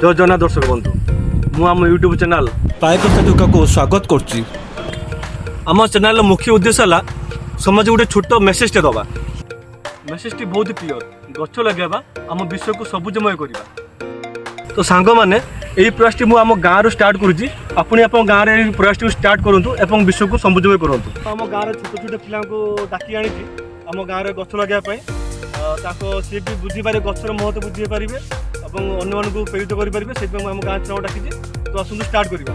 जय जगन्नाथ दर्शक बंधु मु आम यूट्यूब चैनल पायक साधुका को स्वागत करची। आम चैनल मुख्य उद्देश्य है समाज गोटे छोट मेसेज दबा। मेसेज टी बहुत क्लियर, गछ लगे आम विश्व को सबुजमय करवा। तो सांग मैंने यही प्रयास टी आम गाँव स्टार्ट करुँची, अपनी आप गाँव में प्रयास टी स्टार्ट करूँ एवं विश्व को सबुजमय करूँ। आम गाँव में छोट छोट पिला डाकी आनी आम गाँव में गछ लगे सी भी बुझीपारे गचर महत्व बुझी पारे और अन्य प्रेरित करेंगे से गाँव छुआ डाकी तो आसतु स्टार्ट करवा।